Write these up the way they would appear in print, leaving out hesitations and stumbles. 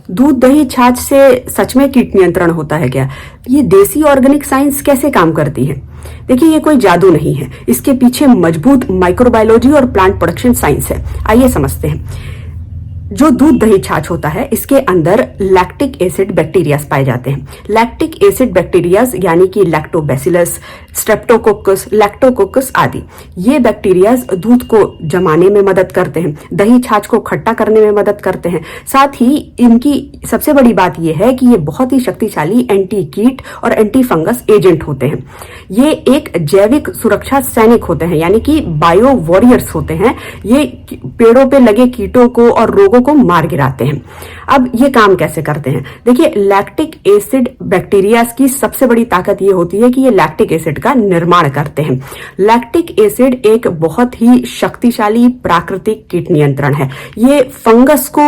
दूध दही छाछ से सच में कीट नियंत्रण होता है क्या? ये देसी ऑर्गेनिक साइंस कैसे काम करती है? देखिए, ये कोई जादू नहीं है, इसके पीछे मजबूत माइक्रोबायोलॉजी और प्लांट प्रोडक्शन साइंस है। आइए समझते हैं। जो दूध दही छाछ होता है, इसके अंदर लैक्टिक एसिड बैक्टीरियाज पाए जाते हैं। लैक्टिक एसिड बैक्टीरियाज यानी कि लैक्टोबैसिलस, स्ट्रेप्टोकोकस, लैक्टोकोकस आदि, ये बैक्टीरियाज दूध को जमाने में मदद करते हैं, दही छाछ को खट्टा करने में मदद करते हैं। साथ ही इनकी सबसे बड़ी बात यह है कि ये बहुत ही शक्तिशाली एंटी कीट और एंटी फंगस एजेंट होते हैं। ये एक जैविक सुरक्षा सैनिक होते हैं, यानी कि बायो वॉरियर्स होते हैं। ये पेड़ों पे लगे कीटों को और रोगों को मार गिराते हैं। अब ये काम कैसे करते हैं? देखिए, लैक्टिक एसिड बैक्टीरियाज की सबसे बड़ी ताकत ये होती है कि ये लैक्टिक एसिड का निर्माण करते हैं। लैक्टिक एसिड एक बहुत ही शक्तिशाली प्राकृतिक कीट नियंत्रण है। ये फंगस को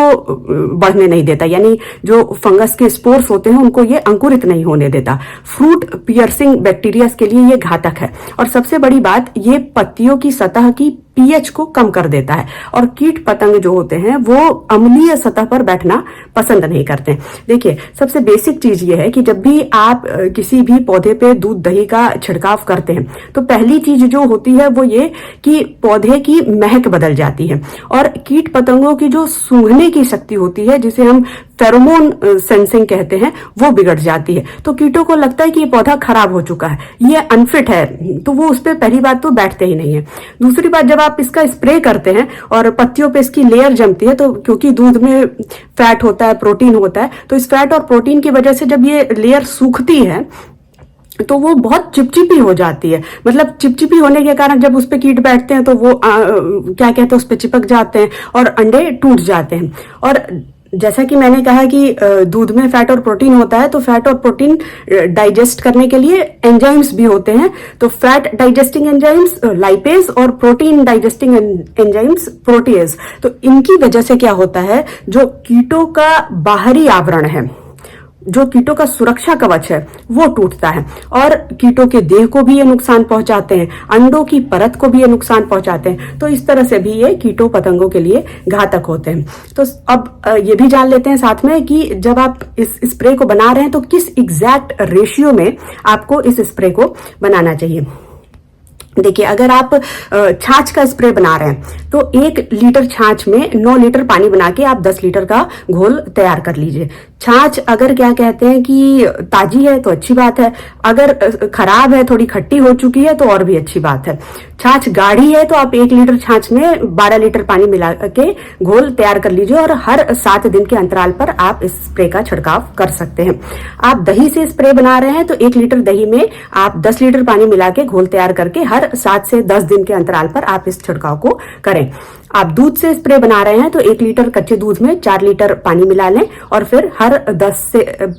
बढ़ने नहीं देता, यानी जो फंगस के स्पोर्स होते हैं उनको ये अंकुरित नहीं होने देता। फ्रूट पियर्सिंग बैक्टीरियाज के लिए ये घातक है। और सबसे बड़ी बात, ये पत्तियों की सतह की पीएच को कम कर देता है और कीट पतंग जो होते हैं वो अम्लीय सतह पर बैठना पसंद नहीं करते। देखिए, सबसे बेसिक चीज ये है कि जब भी आप किसी भी पौधे पे दूध दही का छिड़काव करते हैं तो पहली चीज जो होती है वो ये कि पौधे की महक बदल जाती है और कीट पतंगों की जो सूंघने की शक्ति होती है, जिसे हम फेरोमोन सेंसिंग कहते हैं, वो बिगड़ जाती है। तो कीटों को लगता है कि ये पौधा खराब हो चुका है, ये अनफिट है, तो वो उस पर पहली बात तो बैठते ही नहीं है। दूसरी बात, जब आप इसका स्प्रे करते हैं और पत्तियों पे इसकी लेयर जमती है, तो क्योंकि दूध में फैट होता है, प्रोटीन होता है, तो इस फैट और प्रोटीन की वजह से जब ये लेयर सूखती है तो वो बहुत चिपचिपी हो जाती है। मतलब चिपचिपी होने के कारण जब उस पे कीट बैठते हैं तो वो क्या कहते हैं, उस पे चिपक जाते हैं और अंडे टूट जाते हैं। और जैसा कि मैंने कहा कि दूध में फैट और प्रोटीन होता है, तो फैट और प्रोटीन डाइजेस्ट करने के लिए एंजाइम्स भी होते हैं। तो फैट डाइजेस्टिंग एंजाइम्स लाइपेज और प्रोटीन डाइजेस्टिंग एंजाइम्स प्रोटीएज। तो इनकी वजह से क्या होता है, जो कीटों का बाहरी आवरण है, जो कीटों का सुरक्षा कवच है, वो टूटता है और कीटों के देह को भी ये नुकसान पहुंचाते हैं, अंडों की परत को भी ये नुकसान पहुंचाते हैं। तो इस तरह से भी ये कीटों पतंगों के लिए घातक होते हैं। तो अब ये भी जान लेते हैं साथ में कि जब आप इस स्प्रे को बना रहे हैं तो किस एग्जैक्ट रेशियो में आपको इस स्प्रे को बनाना चाहिए। देखिए, अगर आप छाछ का स्प्रे बना रहे हैं तो 1 लीटर छाछ में 9 लीटर पानी बना के आप 10 लीटर का घोल तैयार कर लीजिए। छाछ अगर क्या कहते हैं कि ताजी है तो अच्छी बात है, अगर खराब है, थोड़ी खट्टी हो चुकी है, तो और भी अच्छी बात है। छाछ गाढ़ी है तो आप 1 लीटर छाछ में 12 लीटर पानी मिला के घोल तैयार कर लीजिए और हर 7 दिन के अंतराल पर आप इस स्प्रे का छिड़काव कर सकते हैं। आप दही से स्प्रे बना रहे हैं तो 1 लीटर दही में आप 10 लीटर पानी मिला के घोल तैयार करके हर 7 से 10 दिन के अंतराल पर आप इस छिड़काव को करें। आप दूध से स्प्रे बना रहे हैं तो 1 लीटर कच्चे दूध में 4 लीटर पानी मिला लें और फिर हर 10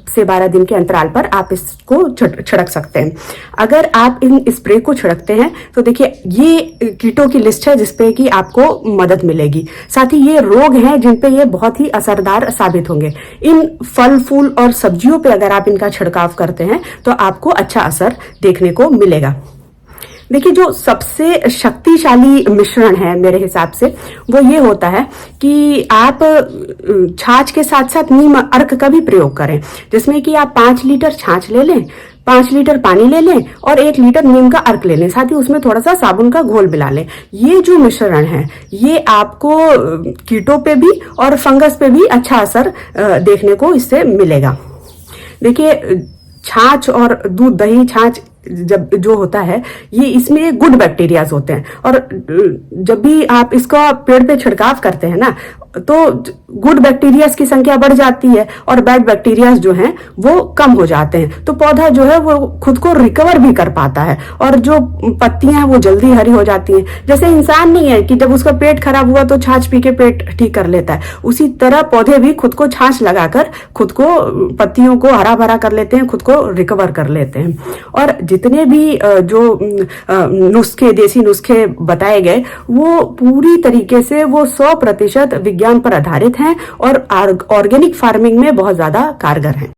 से 12 दिन के अंतराल पर आप इसको छिड़क सकते हैं। अगर आप इन स्प्रे को छिड़कते हैं तो देखिए, ये कीटों की लिस्ट है जिसपे कि आपको मदद मिलेगी। साथ ही ये रोग हैं जिन पे ये बहुत ही असरदार साबित होंगे। इन फल फूल और सब्जियों पे अगर आप इनका छिड़काव करते हैं तो आपको अच्छा असर देखने को मिलेगा। देखिए, जो सबसे शक्तिशाली मिश्रण है मेरे हिसाब से वो ये होता है कि आप छाछ के साथ साथ नीम अर्क का भी प्रयोग करें, जिसमें कि आप 5 लीटर छाछ ले लें, 5 लीटर पानी ले लें और 1 लीटर नीम का अर्क ले लें, साथ ही उसमें थोड़ा सा साबुन का घोल मिला लें। ये जो मिश्रण है ये आपको कीटों पे भी और फंगस पे भी अच्छा असर देखने को इससे मिलेगा। देखिए, छाछ और दूध दही छाछ जब जो होता है ये इसमें गुड बैक्टीरियाज होते हैं और जब भी आप इसका पेड़ पे छिड़काव करते हैं ना तो गुड बैक्टीरियाज की संख्या बढ़ जाती है और बैड बैक्टीरियाज जो हैं वो कम हो जाते हैं। तो पौधा जो है वो खुद को रिकवर भी कर पाता है और जो पत्तियां हैं वो जल्दी हरी हो जाती हैं। जैसे इंसान नहीं है कि जब उसका पेट खराब हुआ तो छाछ पी के पेट ठीक कर लेता है, उसी तरह पौधे भी खुद को छाछ लगाकर खुद को पत्तियों को हरा भरा कर लेते हैं, खुद को रिकवर कर लेते हैं। और जितने भी जो नुस्खे, देसी नुस्खे बताए गए वो पूरी तरीके से वो 100% विज्ञान पर आधारित हैं और ऑर्गेनिक फार्मिंग में बहुत ज्यादा कारगर हैं।